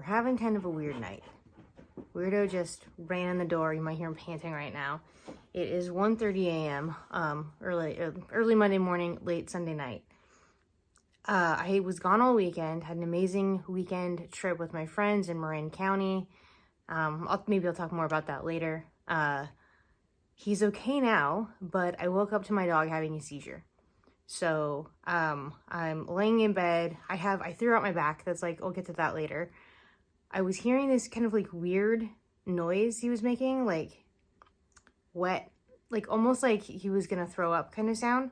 having kind of a weird night. Weirdo just ran in the door. You might hear him panting right now. It is 1:30 a.m. Early Monday morning, late Sunday night. I was gone all weekend, had an amazing weekend trip with my friends in Marin County. Maybe I'll talk more about that later. He's okay now, but I woke up to my dog having a seizure. So I'm laying in bed. I threw out my back. That's like, I'll get to that later. I was hearing this kind of like weird noise he was making, like wet, like almost like he was gonna throw up kind of sound.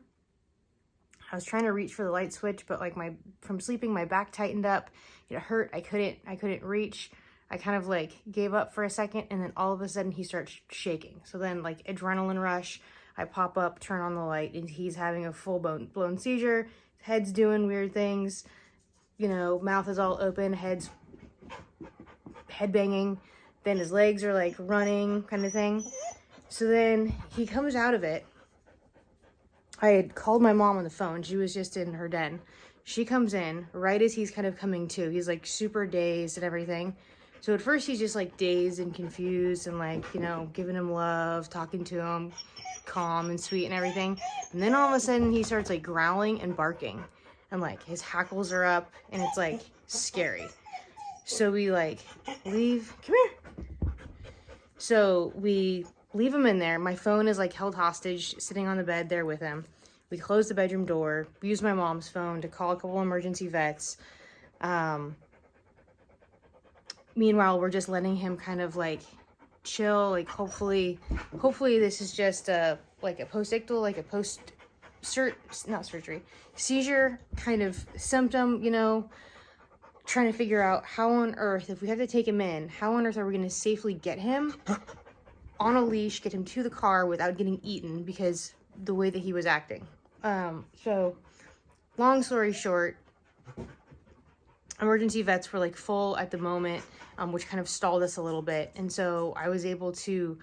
I was trying to reach for the light switch, but like from sleeping, my back tightened up. It hurt. I couldn't reach. I kind of like gave up for a second, and then all of a sudden he starts shaking. So then like adrenaline rush, I pop up, turn on the light, and he's having a full blown seizure. His head's doing weird things, mouth is all open, head banging. Then his legs are like running kind of thing. So then he comes out of it. I had called my mom on the phone. She was just in her den. She comes in right as he's kind of coming to. He's like super dazed and everything. So at first he's just like dazed and confused and like, giving him love, talking to him, calm and sweet and everything. And then all of a sudden he starts like growling and barking. And like his hackles are up and it's like scary. So we like leave, come here. So we leave him in there. My phone is like held hostage, sitting on the bed there with him. We close the bedroom door, use my mom's phone to call a couple emergency vets. Meanwhile, we're just letting him kind of like chill. Like hopefully this is just like a post-ictal, like a not surgery, seizure kind of symptom, trying to figure out how on earth, if we have to take him in, how on earth are we going to safely get him on a leash, get him to the car without getting eaten because the way that he was acting. So long story short, emergency vets were like full at the moment, which kind of stalled us a little bit. And so I was able to,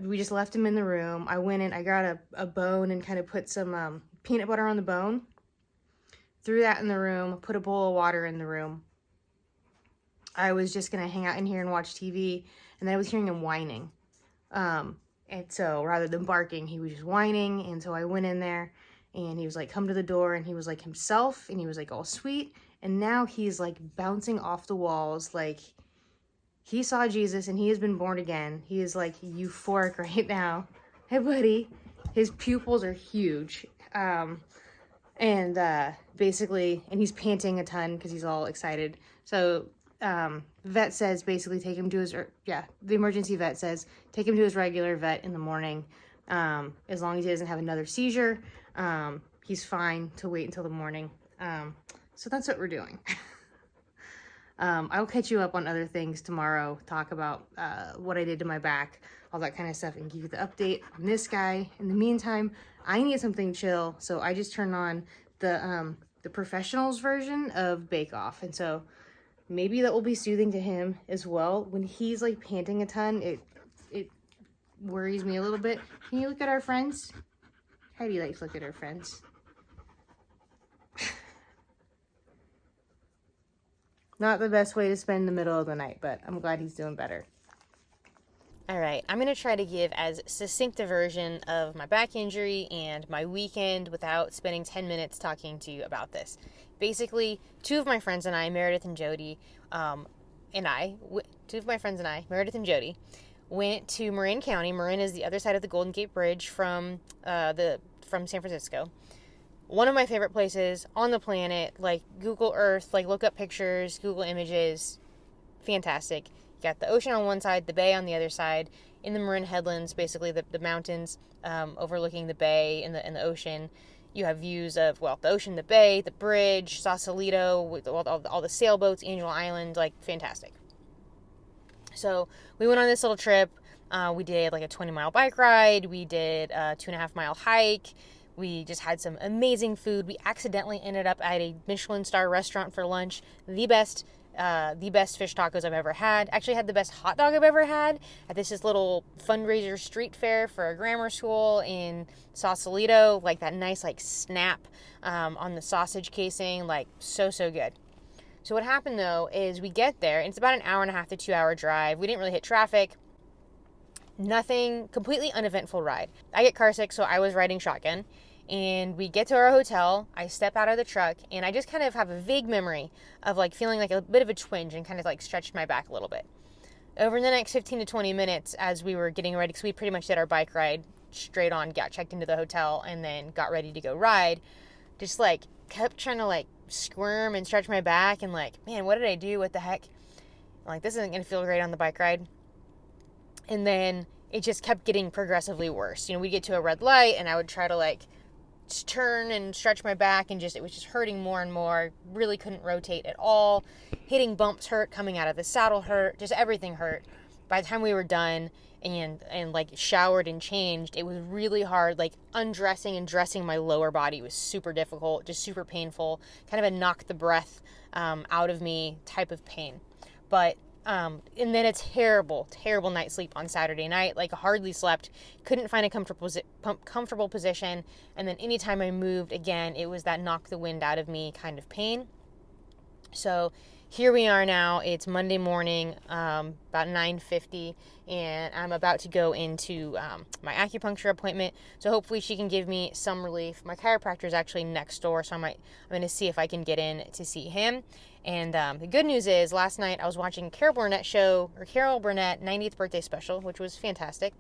we just left him in the room. I went in, I got a bone and kind of put some peanut butter on the bone, threw that in the room, put a bowl of water in the room. I was just going to hang out in here and watch TV. And then I was hearing him whining. And so rather than barking, he was just whining. And so I went in there and he was like, come to the door. And he was like himself and he was like all sweet. And now he's like bouncing off the walls. Like he saw Jesus and he has been born again. He is like euphoric right now. Hey buddy. His pupils are huge. Basically, and he's panting a ton because he's all excited. So vet says basically take him to the emergency vet says take him to his regular vet in the morning. As long as he doesn't have another seizure, he's fine to wait until the morning. So that's what we're doing. I'll catch you up on other things tomorrow, talk about what I did to my back, all that kind of stuff, and give you the update on this guy. In the meantime, I need something chill, so I just turned on the professionals version of Bake Off, and so maybe that will be soothing to him as well. When he's like panting a ton, it worries me a little bit. Can you look at our friends? Heidi likes to look at her friends. Not the best way to spend the middle of the night, but I'm glad he's doing better. All right, I'm going to try to give as succinct a version of my back injury and my weekend without spending 10 minutes talking to you about this. Basically, two of my friends and I, Meredith and Jody, went to Marin County. Marin is the other side of the Golden Gate Bridge from San Francisco. One of my favorite places on the planet, like Google Earth, like look up pictures, Google Images, fantastic. You got the ocean on one side, the bay on the other side. In the Marin Headlands, basically the mountains overlooking the bay and the ocean. You have views of, the ocean, the bay, the bridge, Sausalito, with all the sailboats, Angel Island, like fantastic. So we went on this little trip. We did like a 20-mile bike ride. We did a 2.5-mile hike. We just had some amazing food. We accidentally ended up at a Michelin star restaurant for lunch. The best fish tacos I've ever had. Actually had the best hot dog I've ever had at this little fundraiser street fair for a grammar school in Sausalito. Like that nice like snap on the sausage casing. Like so good. So what happened though is we get there, and it's about an hour and a half to 2 hour drive. We didn't really hit traffic. Nothing, completely uneventful ride. I get car sick, so I was riding shotgun. And we get to our hotel, I step out of the truck, and I just kind of have a vague memory of like feeling like a bit of a twinge and kind of like stretched my back a little bit. Over the next 15 to 20 minutes as we were getting ready, because we pretty much did our bike ride straight on, got checked into the hotel, and then got ready to go ride, just like kept trying to like squirm and stretch my back and like, man, what did I do? What the heck? Like, this isn't going to feel great on the bike ride. And then it just kept getting progressively worse. We'd get to a red light and I would try to like turn and stretch my back, and it was just hurting more and more. Really couldn't rotate at all. Hitting bumps hurt, coming out of the saddle hurt, just everything hurt. By the time we were done and like showered and changed, it was really hard. Like undressing and dressing my lower body was super difficult, just super painful, kind of a knock the breath out of me type of pain. But and then a terrible night's sleep on Saturday night. Like, hardly slept, couldn't find a comfortable position. And then anytime I moved again, it was that knock the wind out of me kind of pain. So here we are now. It's Monday morning, about 9:50, and I'm about to go into my acupuncture appointment. So hopefully she can give me some relief. My chiropractor is actually next door, so I'm going to see if I can get in to see him. And the good news is, last night I was watching Carol Burnett 90th birthday special, which was fantastic,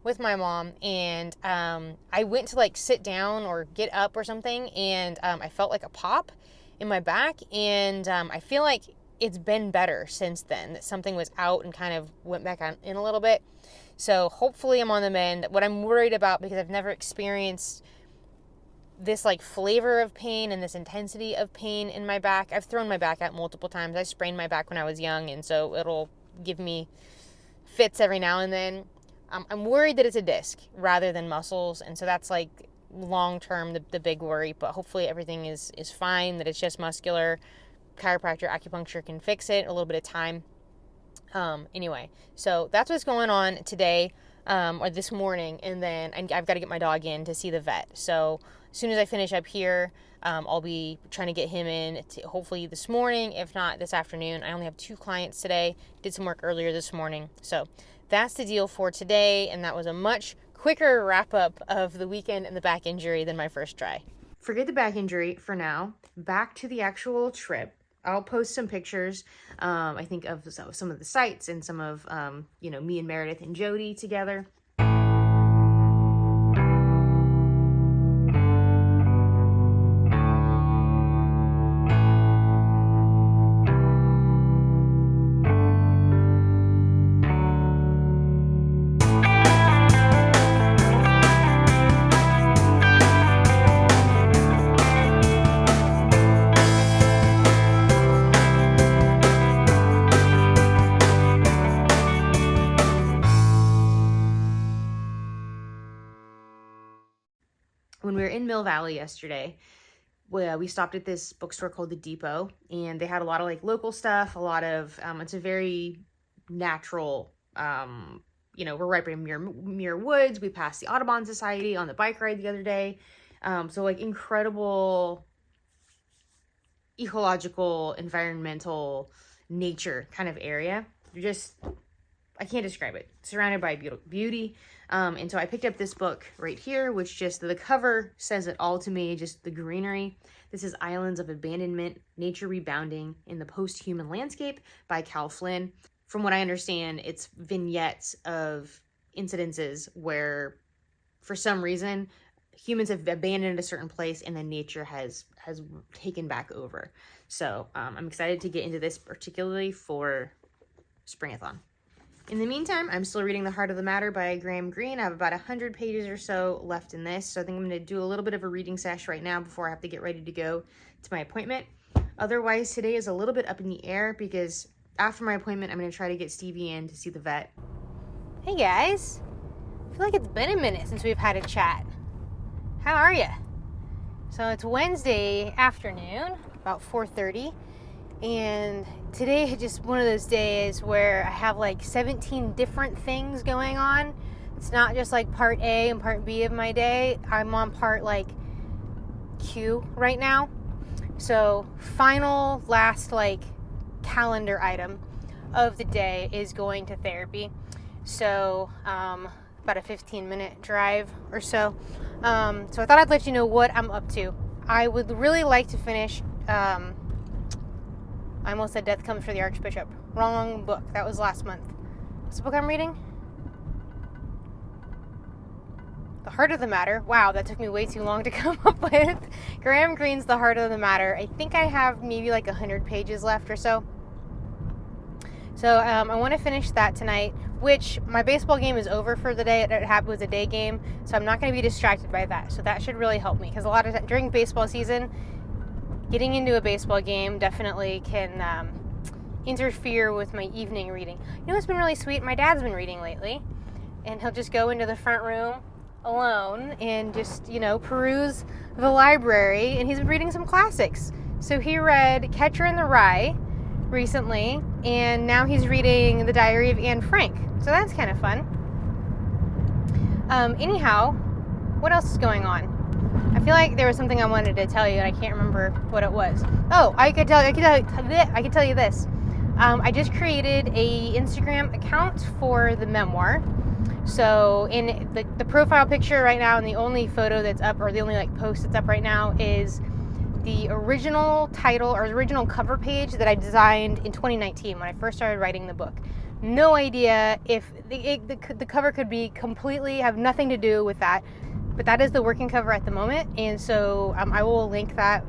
with my mom. And I went to like sit down or get up or something, and I felt like a pop in my back. And I feel like it's been better since then, that something was out and kind of went back in a little bit. So hopefully I'm on the mend. What I'm worried about, because I've never experienced this like flavor of pain and this intensity of pain in my back. I've thrown my back out multiple times. I sprained my back when I was young, and so it'll give me fits every now and then. I'm worried that it's a disc rather than muscles, and so that's like long term the big worry. But hopefully everything is fine, that it's just muscular. Chiropractor, acupuncture can fix it. A little bit of time. Anyway, so that's what's going on today, or this morning, and then I've got to get my dog in to see the vet. So as soon as I finish up here, I'll be trying to get him in hopefully this morning, if not this afternoon. I only have 2 clients today. Did some work earlier this morning. So that's the deal for today, and that was a much quicker wrap-up of the weekend and the back injury than my first try. Forget the back injury for now. Back to the actual trip. I'll post some pictures, I think, of some of the sights and some of, me and Meredith and Jody together. When we were in Mill Valley yesterday, we stopped at this bookstore called The Depot, and they had a lot of like local stuff, a lot of, it's a very natural, we're right by Muir Woods. We passed the Audubon Society on the bike ride the other day. So like incredible ecological, environmental, nature kind of area. I can't describe it. Surrounded by beauty. And so I picked up this book right here, which just the cover says it all to me, just the greenery. This is Islands of Abandonment, Nature Rebounding in the Post-Human Landscape by Cal Flynn. From what I understand, it's vignettes of incidences where, for some reason, humans have abandoned a certain place and then nature has taken back over. So I'm excited to get into this, particularly for Springathon. In the meantime, I'm still reading The Heart of the Matter by Graham Greene. I have about 100 pages or so left in this, so I think I'm going to do a little bit of a reading sesh right now before I have to get ready to go to my appointment. Otherwise, today is a little bit up in the air because after my appointment, I'm going to try to get Stevie in to see the vet. Hey guys, I feel like it's been a minute since we've had a chat. How are you? So it's Wednesday afternoon, about 4:30. And today is just one of those days where I have like 17 different things going on. It's not just like part A and part B of my day. I'm on part like Q right now. So final last like calendar item of the day is going to therapy. So about a 15-minute drive or so. So I thought I'd let you know what I'm up to. I would really like to finish, I almost said Death Comes for the Archbishop. Wrong book. That was last month. What's the book I'm reading? The Heart of the Matter. Wow, that took me way too long to come up with. Graham Greene's The Heart of the Matter. I think I have maybe like 100 pages left or so. So I want to finish that tonight, which my baseball game is over for the day. It was a day game, so I'm not going to be distracted by that. So that should really help me, because a lot of during baseball season, getting into a baseball game definitely can interfere with my evening reading. You know what's been really sweet? My dad's been reading lately, and he'll just go into the front room alone and just, peruse the library, and he's been reading some classics. So he read Catcher in the Rye recently, and now he's reading The Diary of Anne Frank. So that's kind of fun. Anyhow, what else is going on? I feel like there was something I wanted to tell you, and I can't remember what it was. Oh, I could tell you this. I just created a Instagram account for the memoir. So in the profile picture right now, and the only photo that's up, or the only post that's up right now, is the original title or original cover page that I designed in 2019 when I first started writing the book. No idea if the cover could be completely have nothing to do with that, but that is the working cover at the moment, and so I will link that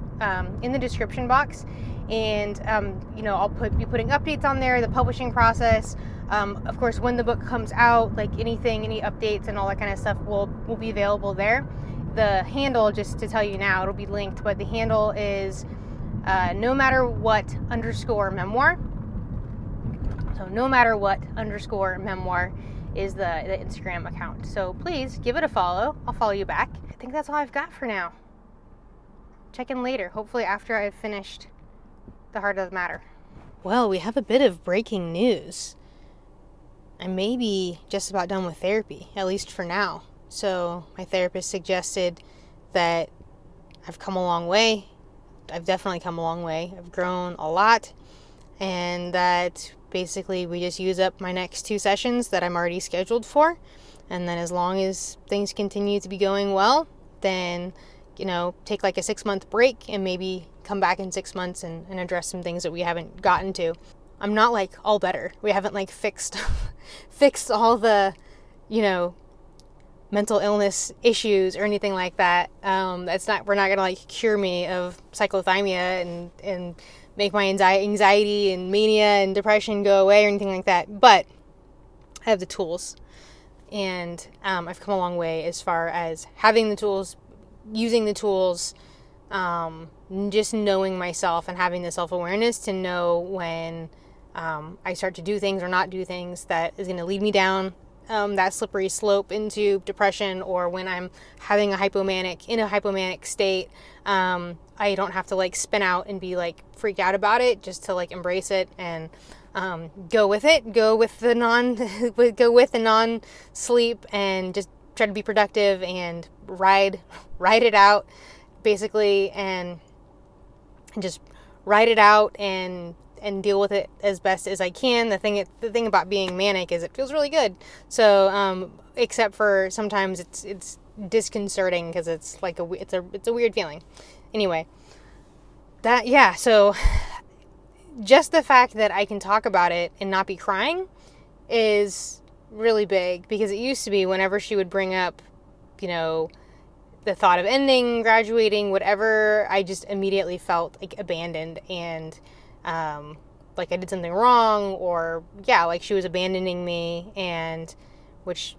in the description box, and I'll be putting updates on there, the publishing process. Of course, when the book comes out, any updates and all that kind of stuff will be available there. The handle, just to tell you now, it'll be linked, but the handle is no matter what _memoir. So no matter what _memoir is the Instagram account. So please give it a follow. I'll follow you back. I think that's all I've got for now. Check in later, hopefully after I've finished The Heart of the Matter. Well, we have a bit of breaking news. I may be just about done with therapy, at least for now. So my therapist suggested that I've come a long way. I've definitely come a long way. I've grown a lot. And that basically we just use up my next 2 sessions that I'm already scheduled for. And then as long as things continue to be going well, then, take a 6-month break and maybe come back in 6 months and address some things that we haven't gotten to. I'm not all better. We haven't fixed all the, mental illness issues or anything like that. We're not gonna cure me of cyclothymia and make my anxiety and mania and depression go away or anything like that. But I have the tools, and I've come a long way as far as having the tools, using the tools, just knowing myself and having the self-awareness to know when I start to do things or not do things that is going to lead me down that slippery slope into depression, or when I'm having in a hypomanic state, I don't have to spin out and be freak out about it, just to embrace it and go with the non-sleep, and just try to be productive and ride it out, basically, and just ride it out and deal with it as best as I can. The thing about being manic is it feels really good. So, except for sometimes it's disconcerting, because it's it's a weird feeling. Anyway, so just the fact that I can talk about it and not be crying is really big, because it used to be whenever she would bring up, the thought of ending, graduating, whatever, I just immediately felt abandoned, and I did something wrong, or she was abandoning me, and which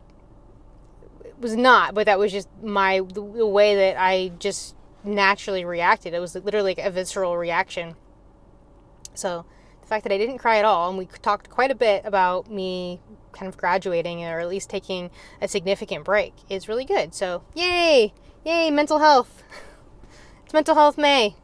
was not, but that was just the way that I just naturally reacted. It was literally a visceral reaction. So the fact that I didn't cry at all, and we talked quite a bit about me kind of graduating, or at least taking a significant break, is really good. So yay mental health. It's Mental Health May.